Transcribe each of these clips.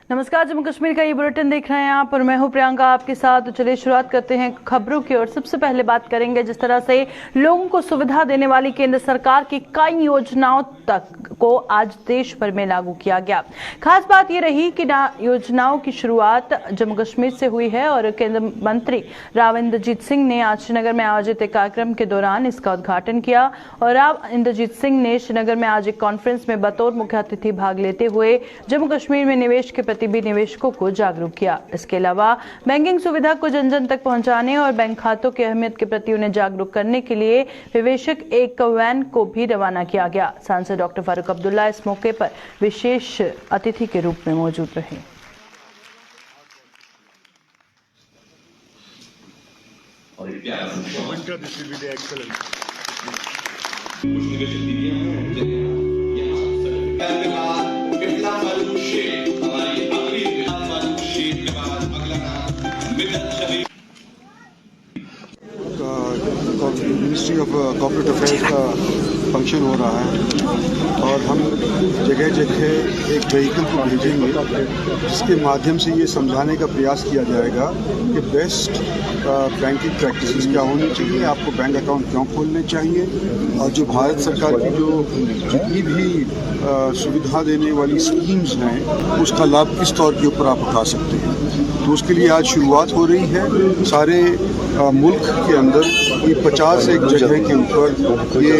नमस्कार, जम्मू कश्मीर का ये बुलेटिन देख रहे हैं आप और मैं हूं प्रियंका आपके साथ। तो चलिए शुरुआत करते हैं खबरों की और सबसे पहले बात करेंगे जिस तरह से लोगों को सुविधा देने वाली केंद्र सरकार की कई योजनाओं तक को आज देश भर में लागू किया गया। खास बात ये रही कि योजनाओं की शुरुआत जम्मू कश्मीर से हुई है और केंद्रीय मंत्री राव इंद्रजीत सिंह ने आज श्रीनगर में आयोजित एक कार्यक्रम के दौरान इसका उद्घाटन किया। और राव इंद्रजीत सिंह ने श्रीनगर में आज एक कॉन्फ्रेंस में बतौर मुख्य अतिथि भाग लेते हुए जम्मू कश्मीर में निवेश के प्रति भी निवेशकों को जागरूक किया। इसके अलावा बैंकिंग सुविधा को जन जन तक पहुंचाने और बैंक खातों की अहमियत के प्रति उन्हें जागरूक करने के लिए निवेशक एक वैन को भी रवाना किया गया। सांसद डॉक्टर फारूक अब्दुल्ला इस मौके पर विशेष अतिथि के रूप में मौजूद रहे। और ये प्यारा मिनिस्ट्री ऑफ कॉर्पोरेट अफेयर्स का फंक्शन हो रहा है और हम जगह जगह एक व्हीकल को भेजेंगे जिसके माध्यम से ये समझाने का प्रयास किया जाएगा कि बेस्ट बैंकिंग प्रैक्टिसेस क्या होनी चाहिए, आपको बैंक अकाउंट क्यों खोलने चाहिए और जो भारत सरकार की जो जितनी भी सुविधा देने वाली स्कीम्स हैं उसका लाभ किस तौर के ऊपर आप उठा सकते हैं। तो उसके लिए आज शुरुआत हो रही है। सारे मुल्क के अंदर ये 50 एक जगह के ऊपर ये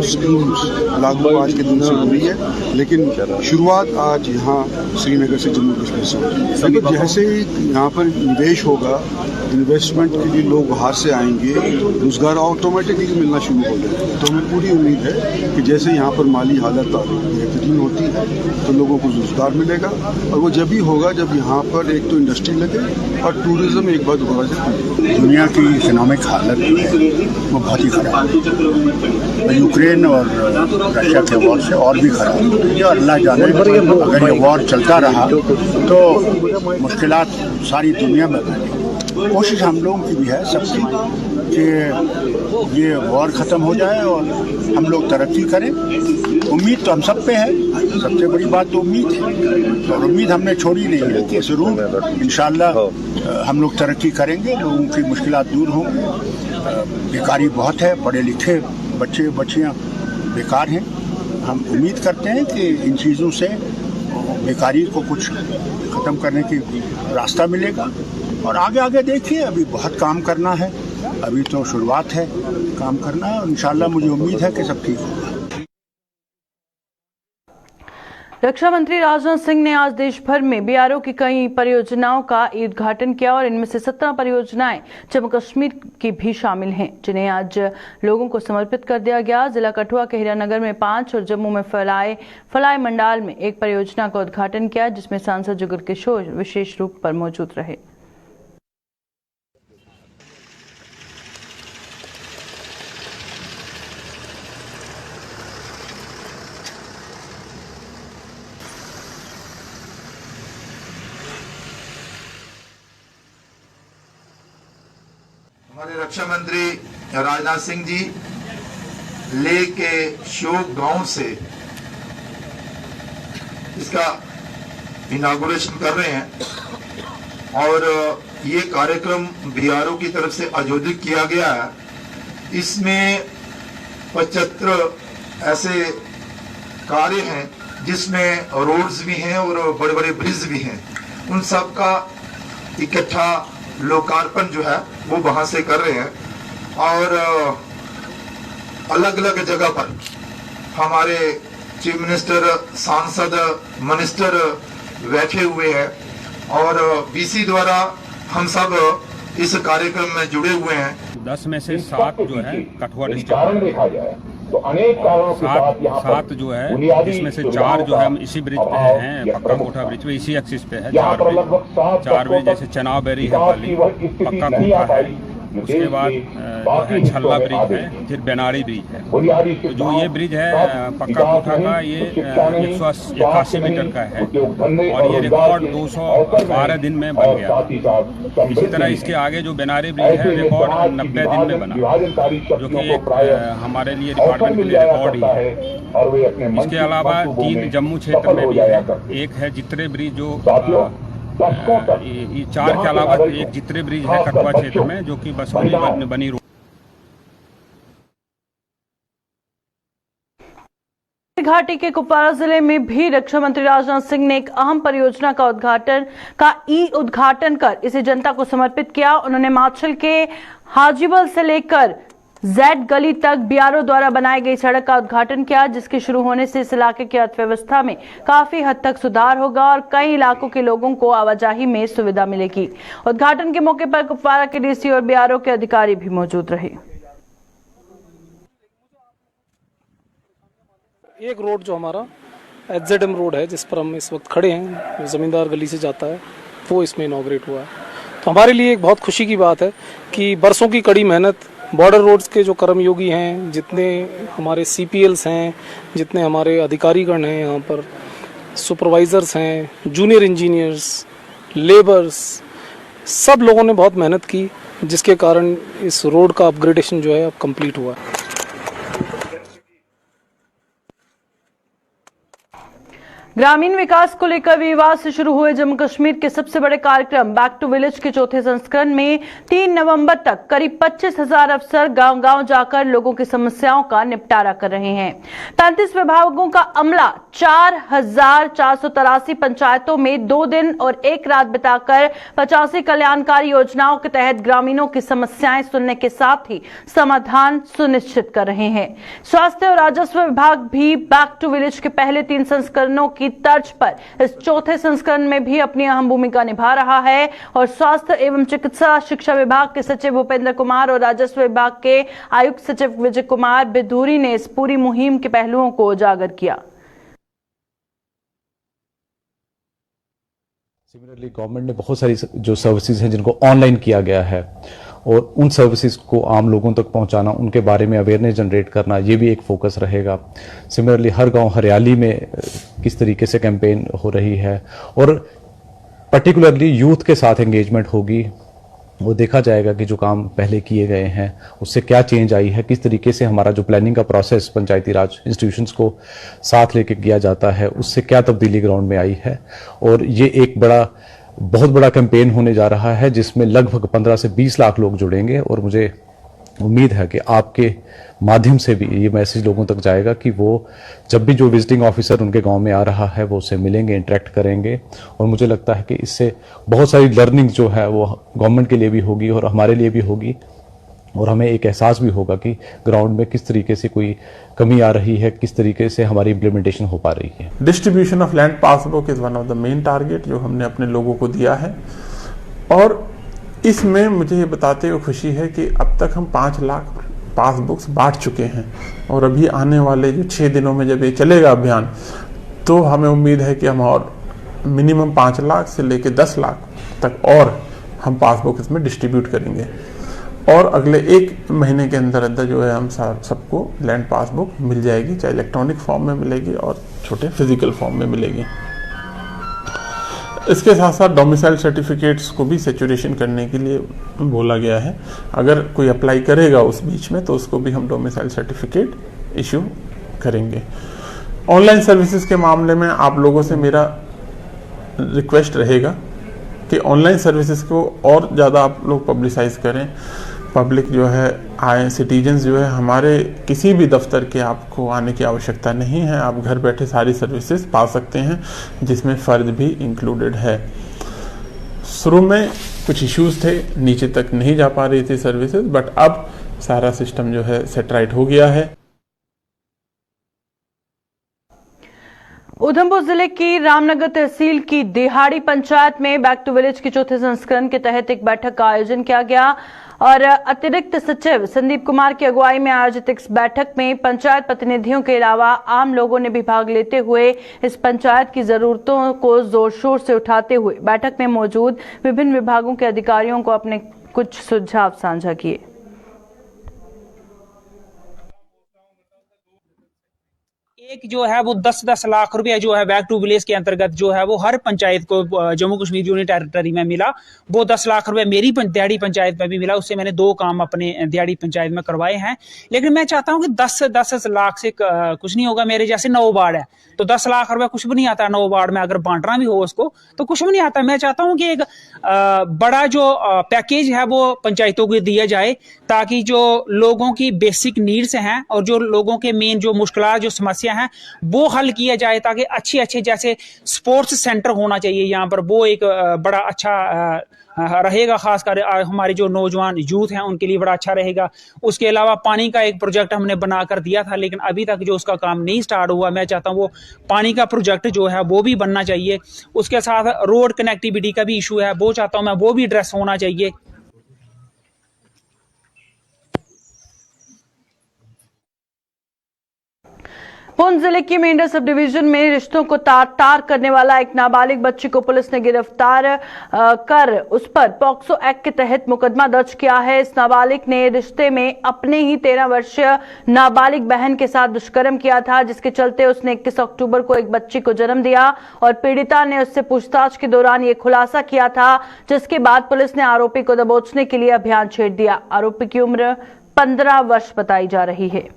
स्कीम्स लागू आज के दिन से हो रही है, लेकिन शुरुआत आज यहाँ श्रीनगर से जम्मू कश्मीर से होगी। तो जैसे ही यहाँ पर निवेश होगा, इन्वेस्टमेंट के लिए लोग बाहर से आएंगे, रोजगार ऑटोमेटिकली मिलना शुरू हो जाएगा। तो हमें पूरी उम्मीद है कि जैसे यहाँ पर माली हालत बेहतरीन होती है तो लोगों को रोजगार मिलेगा और वो जब भी होगा जब यहाँ पर एक तो इंडस्ट्री लगे और टूरिज्म एक बार दोबारा से। दुनिया की इकोनॉमिक हालत है वो बहुत ही खराब है। यूक्रेन और रशिया के वॉर से और भी खराब है और अल्लाह जाने अगर ये वॉर चलता रहा तो मुश्किलात सारी दुनिया में बनेगी। कोशिश हम लोगों की भी है सबकी कि ये वॉर ख़त्म हो जाए और हम लोग तरक्की करें। उम्मीद तो हम सब पे है, सबसे बड़ी बात तो उम्मीद है और उम्मीद हमने छोड़ी नहीं है कि ज़रूर इंशाअल्लाह हम लोग तरक्की करेंगे, लोगों की मुश्किलात दूर होंगी। बेकारी बहुत है, पढ़े लिखे बच्चे बच्चियाँ बेकार हैं। हम उम्मीद करते हैं कि इन चीज़ों से बेकारी को कुछ ख़त्म करने की रास्ता मिलेगा और आगे आगे देखिए, अभी बहुत काम करना है, अभी तो शुरुआत है काम करना है और इंशाअल्लाह मुझे उम्मीद है कि सब ठीक होगा। रक्षा मंत्री राजनाथ सिंह ने आज देश भर में बीआरओ की कई परियोजनाओं का उद्घाटन किया और इनमें से 17 परियोजनाएं जम्मू कश्मीर की भी शामिल हैं, जिन्हें आज लोगों को समर्पित कर दिया गया। जिला कठुआ के हीरानगर में 5 और जम्मू में फलाई मंडाल में एक परियोजना का उद्घाटन किया, जिसमें सांसद जुगल किशोर विशेष रूप पर मौजूद रहे। हमारे रक्षा मंत्री राजनाथ सिंह जी लेह के शोक गांव से इसका इनागुरेशन कर रहे हैं और ये कार्यक्रम बीआरओ की तरफ से आयोजित किया गया है। इसमें 75 ऐसे कार्य हैं जिसमें रोड्स भी हैं और बड़े बड़े ब्रिज भी हैं। उन सब का इकट्ठा लोकार्पण जो है वो वहां से कर रहे हैं और अलग अलग जगह पर हमारे चीफ मिनिस्टर, सांसद, मिनिस्टर बैठे हुए हैं और बीसी द्वारा हम सब इस कार्यक्रम में जुड़े हुए हैं। 10 में से 7 जो है कठुआ डिस्ट्रिक्ट देखा जाए तो अनेक कारणों के साथ 7 जो है, जिसमें से 4 जो है हम इसी ब्रिज पे हैं, पक्का कोठा ब्रिज पे, इसी एक्सिस पे है। 4 ब्रिज जैसे चनाव बैरी है, पाली पक्का कोठा है, उसके बाद जो है छल्ला ब्रिज है, फिर बेनारी ब्रिज है। तो जो ये ब्रिज है पक्का कोठा का, ये 181 मीटर का है और ये रिकॉर्ड 212 दिन में बन गया। इसी तरह इसके आगे जो बेनारी ब्रिज है रिकॉर्ड 90 दिन में बना, जो कि एक हमारे लिए डिपार्टमेंट के लिए रिकॉर्ड ही है। इसके अलावा 3 जम्मू क्षेत्र में भी है। एक है जित्रे ब्रिज जो 4 के अलावा एक जित्रे ब्रिज है कठुआ क्षेत्र में जो कि बसोली बनी रोड। घाटी के कुपवाड़ा जिले में भी रक्षा मंत्री राजनाथ सिंह ने एक अहम परियोजना का उद्घाटन कर इसे जनता को समर्पित किया। उन्होंने माछिल के हाजीबल से लेकर जेड गली तक बीआरओ द्वारा बनाई गई सड़क का उद्घाटन किया, जिसके शुरू होने से इस इलाके की अर्थव्यवस्था में काफी हद तक सुधार होगा और कई इलाकों के लोगों को आवाजाही में सुविधा मिलेगी। उद्घाटन के मौके पर कुपवाड़ा के डीसी और बीआरओ के अधिकारी भी मौजूद रहे। एक रोड जो हमारा एचजेडएम रोड है जिस पर हम इस वक्त खड़े हैं, जो जमींदार गली से जाता है, वो इसमें इनॉग्रेट हुआ है। तो हमारे लिए एक बहुत खुशी की बात है कि बरसों की कड़ी मेहनत, बॉर्डर रोड्स के जो कर्मयोगी हैं, जितने हमारे सीपीएल्स हैं, जितने हमारे अधिकारीगण हैं, यहाँ पर सुपरवाइजर्स हैं, जूनियर इंजीनियर्स, लेबर्स, सब लोगों ने बहुत मेहनत की, जिसके कारण इस रोड का अपग्रेडेशन जो है अब कंप्लीट हुआ है। ग्रामीण विकास को लेकर विवाद से शुरू हुए जम्मू कश्मीर के सबसे बड़े कार्यक्रम बैक टू विलेज के चौथे संस्करण में 3 नवंबर तक करीब 25,000 अफसर गांव-गांव जाकर लोगों की समस्याओं का निपटारा कर रहे हैं। 35 विभागों का अमला 4,483 पंचायतों में 2 दिन और 1 रात बिताकर 85 कल्याणकारी योजनाओं के तहत ग्रामीणों की समस्याएं सुनने के साथ ही समाधान सुनिश्चित कर रहे हैं। स्वास्थ्य और राजस्व विभाग भी बैक टू विलेज के पहले 3 संस्करणों की तर्ज पर इस चौथे संस्करण में भी अपनी अहम भूमिका निभा रहा है और स्वास्थ्य एवं चिकित्सा शिक्षा विभाग के सचिव भूपेंद्र कुमार और राजस्व विभाग के आयुक्त सचिव विजय कुमार बिधूरी ने इस पूरी मुहिम के पहलुओं को उजागर किया। सिमिलरली गवर्नमेंट ने बहुत सारी जो सर्विसेज हैं जिनको ऑनलाइन किया गया है और उन सर्विसेज को आम लोगों तक पहुंचाना, उनके बारे में अवेयरनेस जनरेट करना, ये भी एक फोकस रहेगा। सिमिलरली हर गांव हरियाली में किस तरीके से कैंपेन हो रही है और पर्टिकुलरली यूथ के साथ एंगेजमेंट होगी। वो देखा जाएगा कि जो काम पहले किए गए हैं उससे क्या चेंज आई है, किस तरीके से हमारा जो प्लानिंग का प्रोसेस पंचायती राज इंस्टीट्यूशंस को साथ लेके किया जाता है, उससे क्या तब्दीली ग्राउंड में आई है। और ये एक बहुत बड़ा कैंपेन होने जा रहा है जिसमें लगभग 15 से 20 लाख लोग जुड़ेंगे और मुझे उम्मीद है कि आपके माध्यम से भी ये मैसेज लोगों तक जाएगा कि वो जब भी जो विजिटिंग ऑफिसर उनके गांव में आ रहा है वो उससे मिलेंगे, इंटरेक्ट करेंगे। और मुझे लगता है कि इससे बहुत सारी लर्निंग जो है वो गवर्नमेंट के लिए भी होगी और हमारे लिए भी होगी और हमें एक एहसास भी होगा कि ग्राउंड में किस तरीके से कोई कमी आ रही है, किस तरीके से हमारी इम्प्लीमेंटेशन हो पा रही है। Distribution of land passbook is one of the main target जो हमने अपने लोगों को दिया है और इसमें मुझे ये बताते हुए खुशी है कि अब तक हम 5 लाख पासबुक्स बांट चुके हैं और अभी आने वाले जो 6 दिनों में जब ये चलेगा अभियान तो हमें उम्मीद है कि हम और मिनिमम 5 लाख से लेकर 10 लाख तक और हम पासबुक इसमें डिस्ट्रीब्यूट करेंगे और अगले 1 महीने के अंदर अंदर जो है हम सबको लैंड पासबुक मिल जाएगी, चाहे इलेक्ट्रॉनिक फॉर्म में मिलेगी और छोटे फिजिकल फॉर्म में मिलेगी। इसके साथ साथ डोमिसाइल सर्टिफिकेट्स को भी सेचुरेशन करने के लिए बोला गया है। अगर कोई अप्लाई करेगा उस बीच में तो उसको भी हम डोमिसाइल सर्टिफिकेट इश्यू करेंगे। ऑनलाइन सर्विसेज के मामले में आप लोगों से मेरा रिक्वेस्ट रहेगा कि ऑनलाइन सर्विसेज को और ज़्यादा आप लोग पब्लिसाइज करें। पब्लिक जो है आए, सिटीजन्स जो है हमारे किसी भी दफ्तर के आपको आने की आवश्यकता नहीं है, आप घर बैठे सारी सर्विसेज पा सकते हैं जिसमें फ़र्द भी इंक्लूडेड है। शुरू में कुछ इश्यूज थे, नीचे तक नहीं जा पा रही थी सर्विसेज, बट अब सारा सिस्टम जो है सेट राइट हो गया है। उधमपुर जिले की रामनगर तहसील की दिहाड़ी पंचायत में बैक टू विलेज के चौथे संस्करण के तहत एक बैठक का आयोजन किया गया और अतिरिक्त सचिव संदीप कुमार की अगुवाई में आयोजित इस बैठक में पंचायत प्रतिनिधियों के अलावा आम लोगों ने भी भाग लेते हुए इस पंचायत की जरूरतों को जोर शोर से उठाते हुए बैठक में मौजूद विभिन्न विभागों के अधिकारियों को अपने कुछ सुझाव साझा किए। एक जो है वो 10-10 लाख रुपया जो है बैक टू विलेज के अंतर्गत जो है वो हर पंचायत को जम्मू कश्मीर यूनियन टेरिटरी में मिला। वो 10 लाख रुपया मेरी दिहाड़ी पंचायत में भी मिला। उससे मैंने 2 काम अपने दिहाड़ी पंचायत में करवाए हैं। लेकिन मैं चाहता हूं कि 10 लाख से कुछ नहीं होगा। मेरे जैसे 9 वार्ड है तो 10 लाख रुपया कुछ भी नहीं आता। 9 वार्ड में अगर बांटना भी हो उसको तो कुछ भी नहीं आता। मैं चाहता हूं कि एक बड़ा जो पैकेज है वो पंचायतों को दिया जाए ताकि जो लोगों की बेसिक नीड्स हैं और जो लोगों के मेन जो मुश्किलात जो समस्या हैं वो हल किया जाए, ताकि अच्छे जैसे स्पोर्ट्स सेंटर होना चाहिए यहाँ पर, वो एक बड़ा अच्छा रहेगा। खासकर हमारे जो नौजवान यूथ हैं उनके लिए बड़ा अच्छा रहेगा। उसके अलावा पानी का एक प्रोजेक्ट हमने बना कर दिया था लेकिन अभी तक जो उसका काम नहीं स्टार्ट हुआ। मैं चाहता हूँ वो पानी का प्रोजेक्ट जो है वो भी बनना चाहिए। उसके साथ रोड कनेक्टिविटी का भी इशू है, वो चाहता हूँ मैं वो भी एड्रेस होना चाहिए। पुंछ जिले की मेंढा सब डिवीजन में रिश्तों को तार करने वाला एक नाबालिग बच्ची को पुलिस ने गिरफ्तार कर उस पर पॉक्सो एक्ट के तहत मुकदमा दर्ज किया है। इस नाबालिग ने रिश्ते में अपने ही 13 वर्षीय नाबालिग बहन के साथ दुष्कर्म किया था, जिसके चलते उसने 21 अक्टूबर को एक बच्ची को जन्म दिया और पीड़िता ने उससे पूछताछ के दौरान ये खुलासा किया था, जिसके बाद पुलिस ने आरोपी को दबोचने के लिए अभियान छेड़ दिया। आरोपी की उम्र 15 वर्ष बताई जा रही है।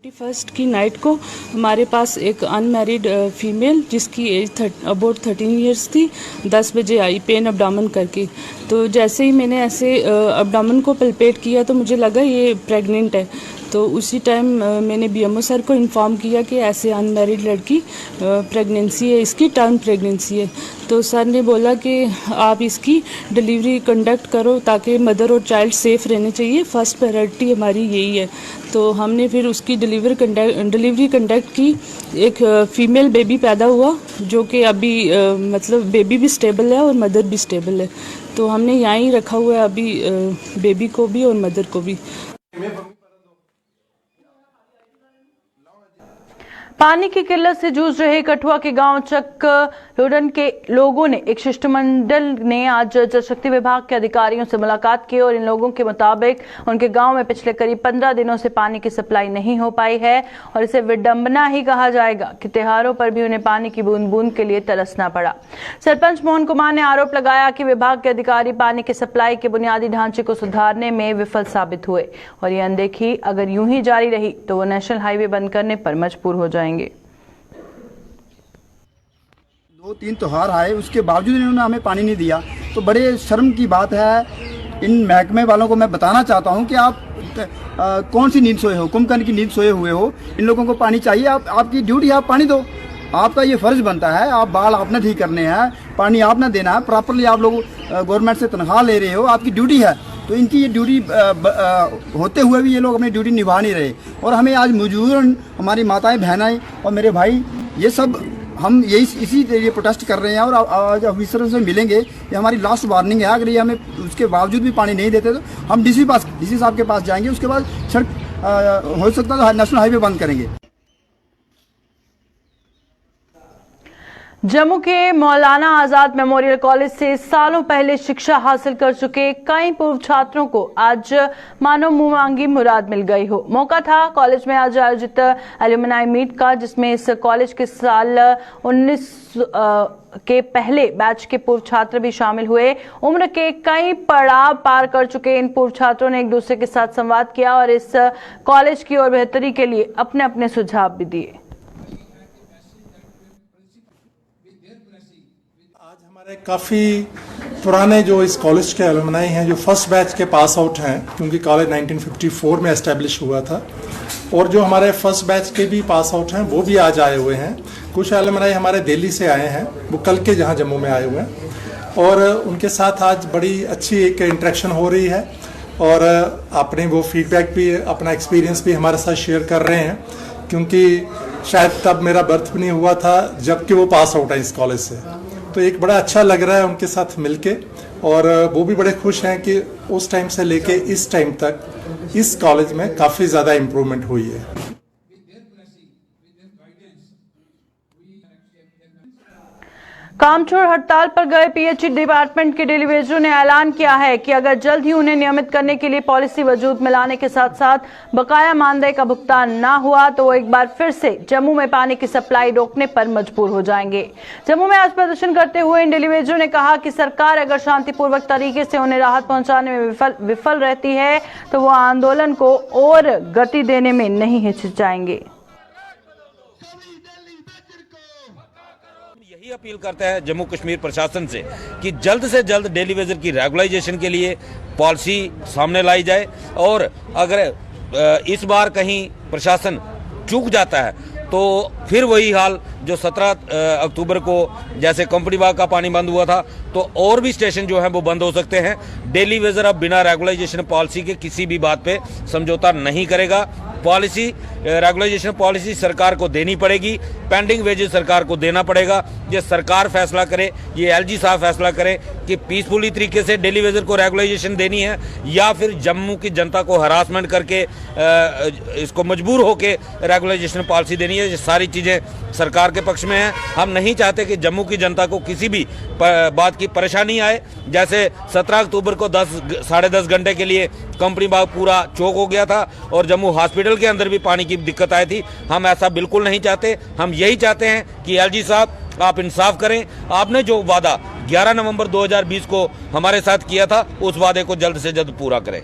21 की नाइट को हमारे पास एक अनमैरिड फीमेल जिसकी एज अबाउट 13 इयर्स थी 10 बजे आई पेन अब्डामन करके। तो जैसे ही मैंने ऐसे अब्डामन को पल्पेट किया तो मुझे लगा ये प्रेग्नेंट है। तो उसी टाइम मैंने बीएमओ सर को इन्फॉर्म किया कि ऐसे अनमैरिड लड़की प्रेगनेंसी है, इसकी टर्म प्रेगनेंसी है। तो सर ने बोला कि आप इसकी डिलीवरी कंडक्ट करो ताकि मदर और चाइल्ड सेफ रहने चाहिए, फर्स्ट प्रायोरिटी हमारी यही है। तो हमने फिर उसकी डिलीवरी कंडक्ट की। एक फीमेल बेबी पैदा हुआ जो कि अभी मतलब बेबी भी स्टेबल है और मदर भी स्टेबल है। तो हमने यहाँ ही रखा हुआ है अभी बेबी को भी और मदर को भी। पानी की किल्लत से जूझ रहे कठुआ के गांव चक लोडन के लोगों ने एक शिष्टमंडल ने आज जल शक्ति विभाग के अधिकारियों से मुलाकात की और इन लोगों के मुताबिक उनके गांव में पिछले करीब 15 दिनों से पानी की सप्लाई नहीं हो पाई है और इसे विडंबना ही कहा जाएगा कि त्योहारों पर भी उन्हें पानी की बूंद बूंद के लिए तरसना पड़ा। सरपंच मोहन कुमार ने आरोप लगाया कि विभाग के अधिकारी पानी की सप्लाई के बुनियादी ढांचे को सुधारने में विफल साबित हुए और ये अनदेखी अगर यूं ही जारी रही तो वो नेशनल हाईवे बंद करने पर मजबूर हो जाएंगे। 2-3 त्योहार आए उसके बावजूद इन्होंने हमें पानी नहीं दिया, तो बड़े शर्म की बात है। इन महकमे वालों को मैं बताना चाहता हूं कि आप कौन सी नींद सोए हो, कुंभकर्ण की नींद सोए हुए हो। इन लोगों को पानी चाहिए, आपकी ड्यूटी है, आप पानी दो। आपका ये फर्ज बनता है, आप बाल आपने ठीक करने हैं, पानी आपने देना है, प्रॉपरली आप लोग गवर्नमेंट से तनख्वाह ले रहे हो, आपकी ड्यूटी है। तो इनकी ये ड्यूटी होते हुए भी ये लोग अपनी ड्यूटी निभा नहीं रहे और हमें आज मजबूरन हमारी माताएं बहनें और मेरे भाई ये सब हम इसी ये प्रोटेस्ट कर रहे हैं और आज ऑफिसरों से मिलेंगे। ये हमारी लास्ट वार्निंग है। अगर ये हमें उसके बावजूद भी पानी नहीं देते तो हम डीसी साहब के पास जाएंगे। उसके बाद सड़क हो सकता है तो नेशनल हाईवे बंद करेंगे। जम्मू के मौलाना आजाद मेमोरियल कॉलेज से सालों पहले शिक्षा हासिल कर चुके कई पूर्व छात्रों को आज मानो मुंह मांगी मुराद मिल गई हो। मौका था कॉलेज में आज आयोजित एल्यूमिनाई मीट का, जिसमें इस कॉलेज के साल 19 के पहले बैच के पूर्व छात्र भी शामिल हुए। उम्र के कई पड़ाव पार कर चुके इन पूर्व छात्रों ने एक दूसरे के साथ संवाद किया और इस कॉलेज की और बेहतरी के लिए अपने अपने सुझाव भी दिए। काफ़ी पुराने जो इस कॉलेज के एलुमनाई हैं जो फर्स्ट बैच के पास आउट हैं, क्योंकि कॉलेज 1954 में एस्टेब्लिश हुआ था, और जो हमारे फर्स्ट बैच के भी पास आउट हैं वो भी आज आए हुए हैं। कुछ एलुमनाई हमारे दिल्ली से आए हैं, वो कल के जहाँ जम्मू में आए हुए हैं और उनके साथ आज बड़ी अच्छी एक इंटरेक्शन हो रही है और अपने वो फीडबैक भी अपना एक्सपीरियंस भी हमारे साथ शेयर कर रहे हैं, क्योंकि शायद तब मेरा बर्थ भी नहीं हुआ था जबकि वो पास आउट है इस कॉलेज से। तो एक बड़ा अच्छा लग रहा है उनके साथ मिलके और वो भी बड़े खुश हैं कि उस टाइम से लेके इस टाइम तक इस कॉलेज में काफ़ी ज़्यादा इम्प्रूवमेंट हुई है। कामचोर हड़ताल पर गए पीएचई डिपार्टमेंट के डेलीवेजरों ने ऐलान किया है कि अगर जल्द ही उन्हें नियमित करने के लिए पॉलिसी वजूद में लाने के साथ साथ बकाया मानदेय का भुगतान न हुआ तो वो एक बार फिर से जम्मू में पानी की सप्लाई रोकने पर मजबूर हो जाएंगे। जम्मू में आज प्रदर्शन करते हुए इन डेलीवेजरों ने कहा कि सरकार अगर शांतिपूर्वक तरीके से उन्हें राहत पहुंचाने में विफल रहती है तो वो आंदोलन को और गति देने में नहीं हिचकिचाएंगे। यही अपील करते हैं जम्मू कश्मीर प्रशासन से कि जल्द से जल्द डेली वेजर की रेगुलाइजेशन के लिए पॉलिसी सामने लाई जाए और अगर इस बार कहीं प्रशासन चूक जाता है तो फिर वही हाल जो 17 अक्टूबर को जैसे कंपनी बाग का पानी बंद हुआ था तो और भी स्टेशन जो हैं वो बंद हो सकते हैं। डेली वेजर अब बिना रेगुलाइजेशन पॉलिसी के किसी भी बात पे समझौता नहीं करेगा। पॉलिसी रेगुलाइजेशन पॉलिसी सरकार को देनी पड़ेगी, पेंडिंग वेजेस सरकार को देना पड़ेगा। ये सरकार फैसला करे, ये एलजी साहब फैसला करे कि पीसफुली तरीके से डेली वेजर को रेगुलाइजेशन देनी है या फिर जम्मू की जनता को हरासमेंट करके इसको मजबूर होके रेगुलाइजेशन पॉलिसी देनी है। ये सारी चीज़ें सरकार के पक्ष में हैं। हम नहीं चाहते कि जम्मू की जनता को किसी भी बात की परेशानी आए। जैसे 17 अक्टूबर को 10 साढ़े 10 घंटे के लिए कंपनी बाग पूरा चौक हो गया था और जम्मू हॉस्पिटल के अंदर भी पानी की दिक्कत आई थी। हम ऐसा बिल्कुल नहीं चाहते। हम यही चाहते हैं कि एलजी साहब आप इंसाफ करें। आपने जो वादा 11 नवंबर 2020 को हमारे साथ किया था उस वादे को जल्द से जल्द पूरा करें।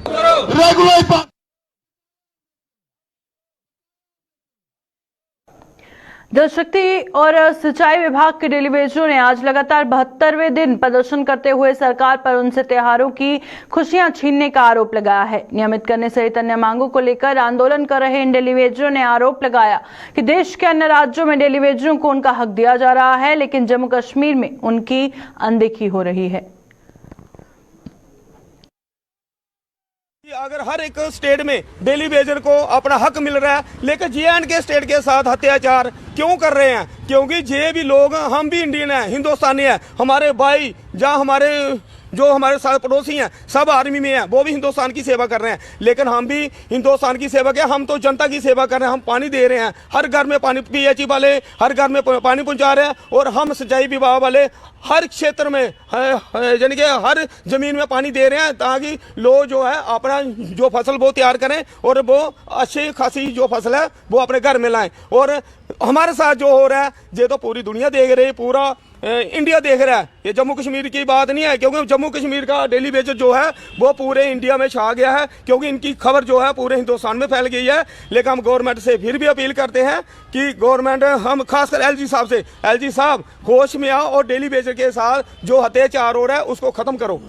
जल शक्ति और सिंचाई विभाग के डेलीवेजरों ने आज लगातार 72वें दिन प्रदर्शन करते हुए सरकार पर उनसे त्योहारों की खुशियां छीनने का आरोप लगाया है। नियमित करने सहित अन्य मांगों को लेकर आंदोलन कर रहे इन डेलीवेजरों ने आरोप लगाया कि देश के अन्य राज्यों में डेलीवेजरों को उनका हक दिया जा रहा है लेकिन जम्मू कश्मीर में उनकी अनदेखी हो रही है। अगर हर एक स्टेट में डेली वेजर को अपना हक मिल रहा है लेकिन जे&के स्टेट के साथ अत्याचार क्यों कर रहे हैं? क्योंकि ये भी लोग, हम भी इंडियन हैं, हिंदुस्तानी हैं, हमारे भाई जहाँ हमारे साथ पड़ोसी हैं सब आर्मी में हैं, वो भी हिंदुस्तान की सेवा कर रहे हैं। लेकिन हम भी हिंदुस्तान की सेवा क्या, हम तो जनता की सेवा कर रहे हैं। हम पानी दे रहे हैं, हर घर में पानी, पीएचई वाले हर घर में पानी पहुंचा रहे हैं और हम सिंचाई विभाग वाले हर क्षेत्र में यानी कि हर जमीन में पानी दे रहे हैं ताकि लोग जो है अपना जो फसल वो तैयार करें और वो अच्छी खासी जो फसल है वो अपने घर में लाएं। और हमारे साथ जो हो रहा है ये तो पूरी दुनिया देख रही है, पूरा इंडिया देख रहा है। ये जम्मू कश्मीर की बात नहीं है क्योंकि जम्मू कश्मीर का डेली वेजर जो है वो पूरे इंडिया में छा गया है क्योंकि इनकी खबर जो है पूरे हिंदुस्तान में फैल गई है। लेकिन हम गवर्नमेंट से फिर भी अपील करते हैं कि गवर्नमेंट, हम खासकर एलजी साहब से, एलजी साहब होश में आओ और डेली वेजर के साथ जो अत्याचार हो रहा है उसको खत्म करो।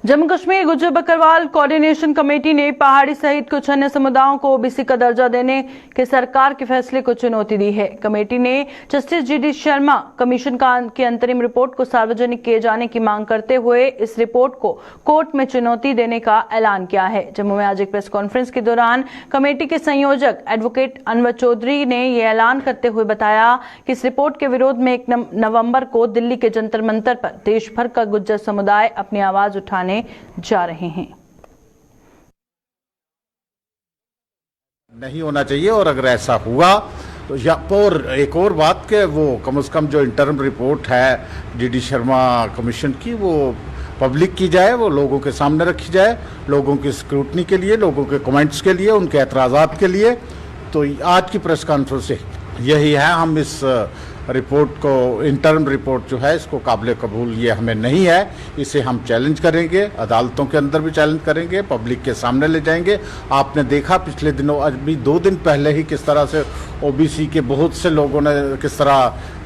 जम्मू कश्मीर गुज्जर बकरवाल कोऑर्डिनेशन कमेटी ने पहाड़ी सहित कुछ अन्य समुदायों को ओबीसी का दर्जा देने के सरकार के फैसले को चुनौती दी है। कमेटी ने जस्टिस जीडी शर्मा कमीशन की अंतरिम रिपोर्ट को सार्वजनिक किए जाने की मांग करते हुए इस रिपोर्ट को कोर्ट में चुनौती देने का ऐलान किया है। जम्मू में आज एक प्रेस कॉन्फ्रेंस के दौरान कमेटी के संयोजक एडवोकेट अनवर चौधरी ने यह ऐलान करते हुए बताया कि इस रिपोर्ट के विरोध में 1 नवंबर को दिल्ली के जंतर मंतर पर देश भर का गुज्जर समुदाय अपनी आवाज उठाने जा रहे हैं। नहीं होना चाहिए और अगर ऐसा हुआ तो और एक और बात के वो कम से कम जो इंटर्म रिपोर्ट है जीडी शर्मा कमीशन की वो पब्लिक की जाए, वो लोगों के सामने रखी जाए, लोगों की स्क्रूटनी के लिए, लोगों के कमेंट्स के लिए, उनके एतराज़ात के लिए। तो आज की प्रेस कॉन्फ्रेंस यही है। हम इस रिपोर्ट को, इंटर्म रिपोर्ट जो है इसको काबिल कबूल ये हमें नहीं है, इसे हम चैलेंज करेंगे, अदालतों के अंदर भी चैलेंज करेंगे, पब्लिक के सामने ले जाएंगे। आपने देखा पिछले दिनों, आज भी 2 दिन पहले ही किस तरह से ओबीसी के बहुत से लोगों ने किस तरह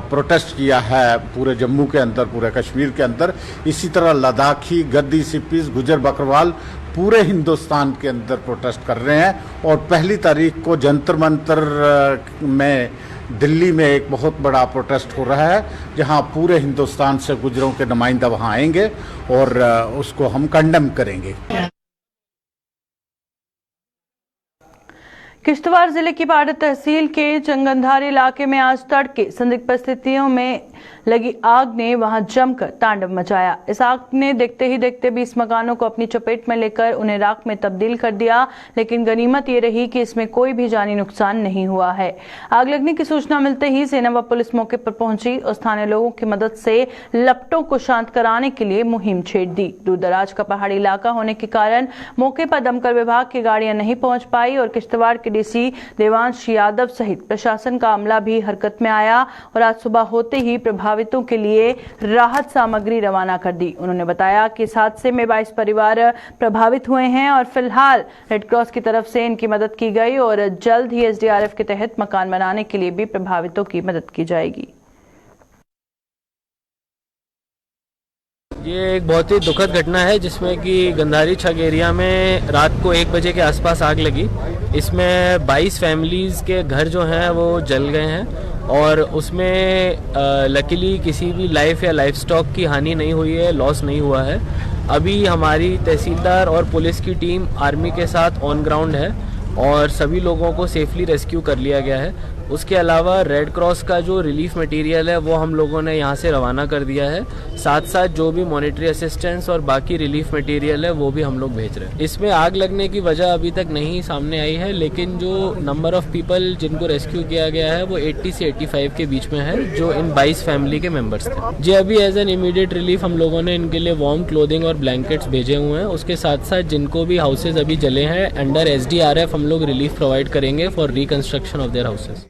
प्रोटेस्ट किया है पूरे जम्मू के अंदर, पूरे कश्मीर के अंदर। इसी तरह लद्दाखी, गद्दी, सिप्पीज, गुजर बकरवाल पूरे हिंदुस्तान के अंदर प्रोटेस्ट कर रहे हैं। और 1 तारीख को जंतर मंतर में दिल्ली में एक बहुत बड़ा प्रोटेस्ट हो रहा है जहां पूरे हिंदुस्तान से गुजरों के नुमाइंदा वहां आएंगे और उसको हम कंडेम करेंगे। किश्तवाड़ जिले की पाड़त तहसील के चंगनधारी इलाके में आज तड़के संदिग्ध परिस्थितियों में लगी आग ने वहां जमकर तांडव मचाया। इस आग ने देखते ही देखते 20 मकानों को अपनी चपेट में लेकर उन्हें राख में तब्दील कर दिया, लेकिन गनीमत ये रही कि इसमें कोई भी जानी नुकसान नहीं हुआ है। आग लगने की सूचना मिलते ही सेना व पुलिस मौके पर पहुंची और स्थानीय लोगों की मदद से लपटों को शांत कराने के लिए मुहिम छेड़ दी। दूरदराज का पहाड़ी इलाका होने के कारण मौके पर दमकल विभाग की गाड़ियां नहीं पहुंच पाई और किश्तवाड़ के डीसी देवांश यादव सहित प्रशासन का अमला भी हरकत में आया और आज सुबह होते ही प्रभावितों के लिए राहत सामग्री रवाना कर दी। उन्होंने बताया कि इस हादसे में 22 परिवार प्रभावित हुए हैं और फिलहाल रेड क्रॉस की तरफ से इनकी मदद की गई और जल्द ही SDRF के तहत मकान बनाने के लिए भी प्रभावितों की मदद की जाएगी। ये एक बहुत ही दुखद घटना है जिसमें कि गंधारी छग एरिया में रात को 1 बजे के आसपास आग लगी। इसमें 22 फैमिलीज़ के घर जो हैं वो जल गए हैं और उसमें लकीली किसी भी लाइफ या लाइफ स्टॉक की हानि नहीं हुई है, लॉस नहीं हुआ है। अभी हमारी तहसीलदार और पुलिस की टीम आर्मी के साथ ऑन ग्राउंड है और सभी लोगों को सेफली रेस्क्यू कर लिया गया है। उसके अलावा रेड क्रॉस का जो रिलीफ मटेरियल है वो हम लोगों ने यहाँ से रवाना कर दिया है। साथ साथ जो भी मॉनेटरी असिस्टेंस और बाकी रिलीफ मटेरियल है वो भी हम लोग भेज रहे हैं। इसमें आग लगने की वजह अभी तक नहीं सामने आई है, लेकिन जो नंबर ऑफ पीपल जिनको रेस्क्यू किया गया है वो 80 से 85 के बीच में है, जो इन 22 फैमिली के मेंबर्स थे। जी अभी एज एन इमीडिएट रिलीफ हम लोगों ने इनके लिए वार्म क्लोथिंग और ब्लैंकेट्स भेजे हुए हैं। उसके साथ साथ जिनको भी हाउसेज अभी जले हैं अंडर SDRF हम लोग रिलीफ प्रोवाइड करेंगे for reconstruction of their houses.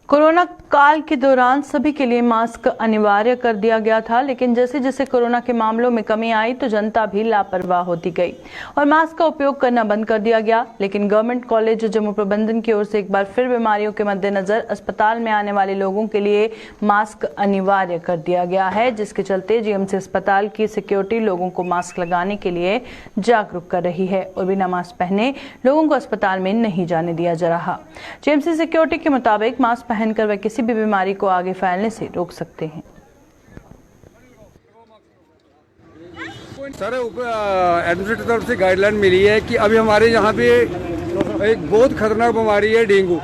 Corona काल के दौरान सभी के लिए मास्क अनिवार्य कर दिया गया था, लेकिन जैसे जैसे कोरोना के मामलों में कमी आई तो जनता भी लापरवाह होती गई और मास्क का उपयोग करना बंद कर दिया गया। लेकिन गवर्नमेंट कॉलेज जम्मू प्रबंधन की ओर से एक बार फिर बीमारियों के मद्देनजर अस्पताल में आने वाले लोगों के लिए मास्क अनिवार्य कर दिया गया है, जिसके चलते GMC अस्पताल की सिक्योरिटी लोगों को मास्क लगाने के लिए जागरूक कर रही है और बिना मास्क पहने लोगों को अस्पताल में नहीं जाने दिया जा रहा। GMC सिक्योरिटी के मुताबिक मास्क पहनकर वे किसी भी बीमारी को आगे फैलने से रोक सकते हैं। सर एडमिनिस्ट्रेटिव तरफ से गाइडलाइन मिली है कि अभी हमारे यहाँ पे एक बहुत खतरनाक बीमारी है डेंगू।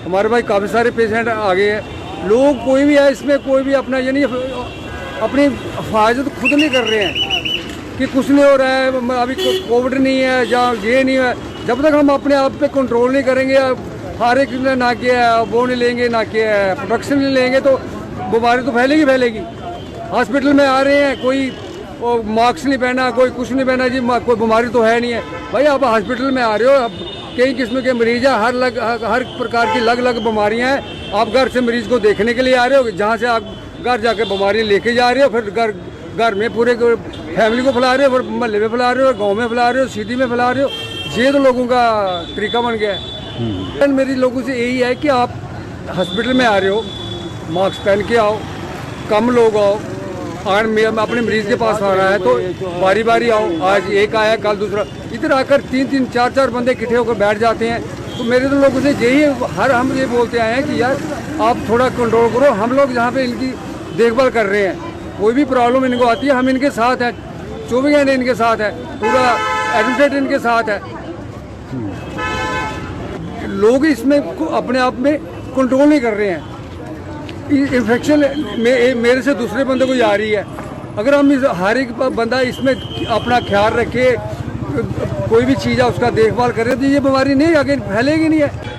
हमारे पास काफ़ी सारे पेशेंट आ गए हैं। लोग कोई भी है इसमें कोई भी अपना यानी अपनी हिफाजत खुद नहीं कर रहे हैं कि कुछ नहीं हो रहा है, अभी कोविड नहीं है या ये नहीं है। जब तक हम अपने आप पे कंट्रोल नहीं करेंगे, हर एक ने ना किया है, वो नहीं लेंगे ना किया है, प्रोटेक्शन नहीं लेंगे तो बीमारी तो फैलेगी फैलेगी। हॉस्पिटल में आ रहे हैं, कोई मास्क नहीं पहना, कोई कुछ नहीं पहना, जी कोई बीमारी तो है नहीं है। भाई आप हॉस्पिटल में आ रहे हो, कई किस्म के मरीज हैं, हर प्रकार की अलग अलग बीमारियां हैं। आप घर से मरीज को देखने के लिए आ रहे हो, जहाँ से आप घर जाकर बीमारी लेके जा रहे हो, फिर घर में पूरे फैमिली को फैला रहे हो, फिर मोहल्ले में फैला रहे हो, गाँव में फैला रहे हो, सिटी में फैला रहे हो। ये तो लोगों का तरीका बन गया है। मेरी लोगों से यही है कि आप हॉस्पिटल में आ रहे हो, मास्क पहन के आओ, कम लोग आओ। अपने मरीज के पास आ रहा है तो बारी बारी आओ, आज एक आया कल दूसरा, इधर आकर 3-3 4-4 बंदे इकट्ठे होकर बैठ जाते हैं। तो मेरे तो लोगों से यही हम ये बोलते आए हैं कि यार आप थोड़ा कंट्रोल करो। हम लोग यहाँ पे इनकी देखभाल कर रहे हैं, कोई भी प्रॉब्लम इनको आती है हम इनके साथ हैं, 24 घंटे इनके साथ है, पूरा एडमिनिस्ट्रेटर इनके साथ है। लोग इसमें अपने आप में कंट्रोल नहीं कर रहे हैं। इन्फेक्शन मेरे से दूसरे बंदे को जा रही है। अगर हम हर एक बंदा इसमें अपना ख्याल रखे, कोई भी चीज़ है उसका देखभाल करे तो ये बीमारी नहीं आगे फैलेगी नहीं है।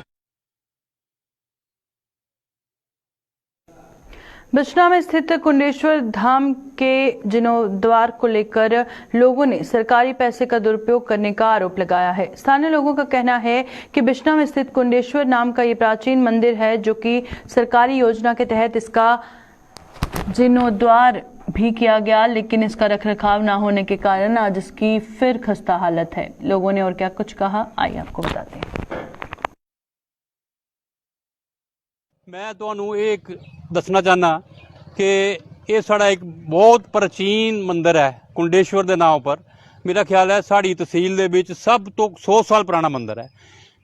बिचना में स्थित कुंडेश्वर धाम के जीर्णोद्धार को लेकर लोगों ने सरकारी पैसे का दुरुपयोग करने का आरोप लगाया है। स्थानीय लोगों का कहना है कि बिचना में स्थित कुंडेश्वर नाम का ये प्राचीन मंदिर है, जो कि सरकारी योजना के तहत इसका जीर्णोद्धार भी किया गया, लेकिन इसका रखरखाव ना होने के कारण आज इसकी फिर खस्ता हालत है। लोगों ने और क्या कुछ कहा, आइए आपको बताते हैं। मैं ਤੁਹਾਨੂੰ एक दसना चाहना कि ये साड़ा एक बहुत प्राचीन मंदिर है कुंडेश्वर के नाम पर। मेरा ख्याल है साड़ी तहसील दे विच सब तो 100 साल पुराना मंदिर है।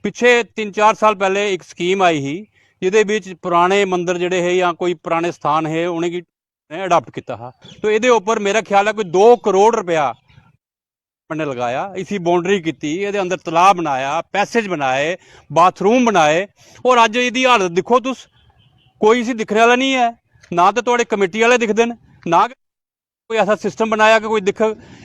पिछे 3-4 साल पहले एक स्कीम आई ही जिहदे विच पुराने मंदिर जिहड़े है या कोई पुराने स्थान है उन्हें अडाप्ट किया हा। तो ये ऊपर मेरा ख्याल है कोई 2 करोड़ रुपया ने लगाया, इसी बाउंड्री की ये अंदर तलाब बनाया, पैसेज बनाए, बाथरूम बनाए, और अज ये हालत दिखो तुस, कोई इसी दिखने वाला नहीं है, ना तो थोड़े कमेटी वाले दिखते हैं, ना कोई ऐसा सिस्टम बनाया कि कोई दिख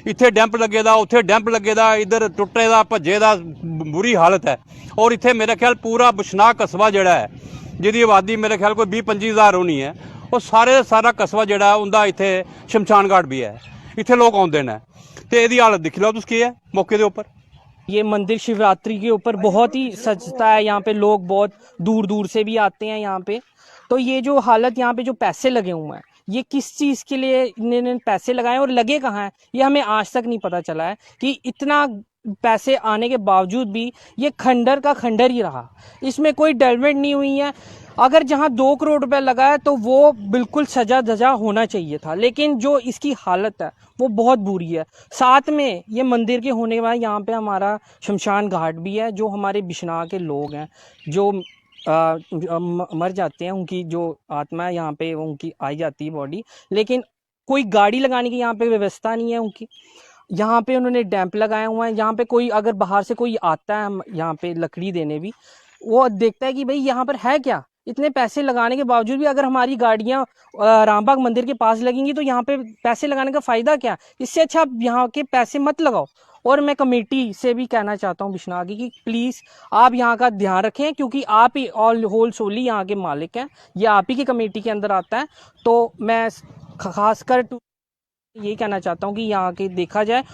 इत्थे डैंप लगे दा, उत्थे डैंप लगे दा, इधर टुटे दा भज्जे दा, बुरी हालत है। और इत्थे मेरे ख्याल पूरा बिश्नाह कस्बा जिहड़ा है, जिहदी आबादी मेरे ख्याल कोई 20-25 हज़ार होनी है, वो सारा कस्बा जिहड़ा है उनका इत्थे शमशान घाट भी है, इत्थे लोग आउंदे ने, ते इहदी हालत दिख लो तुस की है मौके दे उपर। ये मंदिर शिवरात्रि के ऊपर बहुत ही सजता है, यहाँ पे लोग बहुत दूर दूर से भी आते हैं यहाँ पे। तो ये जो हालत यहाँ पे जो पैसे लगे हुए हैं, ये किस चीज़ के लिए इन्होंने पैसे लगाए और लगे कहाँ हैं, ये हमें आज तक नहीं पता चला है कि इतना पैसे आने के बावजूद भी ये खंडर का खंडर ही रहा, इसमें कोई डेवलपमेंट नहीं हुई है। अगर जहाँ 2 करोड़ रुपए लगा है तो वो बिल्कुल सजा धजा होना चाहिए था, लेकिन जो इसकी हालत है वो बहुत बुरी है। साथ में ये मंदिर के होने के बाद यहाँ पे हमारा शमशान घाट भी है, जो हमारे बिश्नाह के लोग हैं जो मर जाते हैं, उनकी जो आत्मा है यहाँ पे उनकी आई जाती है बॉडी, लेकिन कोई गाड़ी लगाने की यहाँ पे व्यवस्था नहीं है उनकी। यहाँ पे उन्होंने डैम्प लगाए हुए हैं, यहाँ पे कोई अगर बाहर से कोई आता है यहाँ पे लकड़ी देने भी, वो देखता है कि भाई यहाँ पर है क्या, इतने पैसे लगाने के बावजूद भी अगर हमारी गाड़ियाँ रामबाग मंदिर के पास लगेंगी तो यहाँ पे पैसे लगाने का फ़ायदा क्या, इससे अच्छा आप यहाँ के पैसे मत लगाओ। और मैं कमेटी से भी कहना चाहता हूँ बिश्नाह की कि प्लीज़ आप यहाँ का ध्यान रखें, क्योंकि आप ही ऑल होल सोली यहाँ के मालिक हैं, ये आप ही की कमेटी के अंदर आता है। तो मैं खासकर ये कहना चाहता हूँ कि यहाँ के देखा जाए।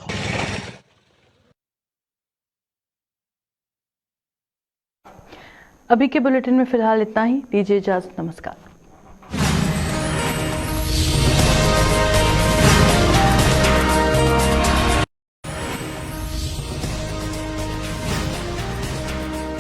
अभी के बुलेटिन में फिलहाल इतना ही, दीजिए इजाजत, नमस्कार।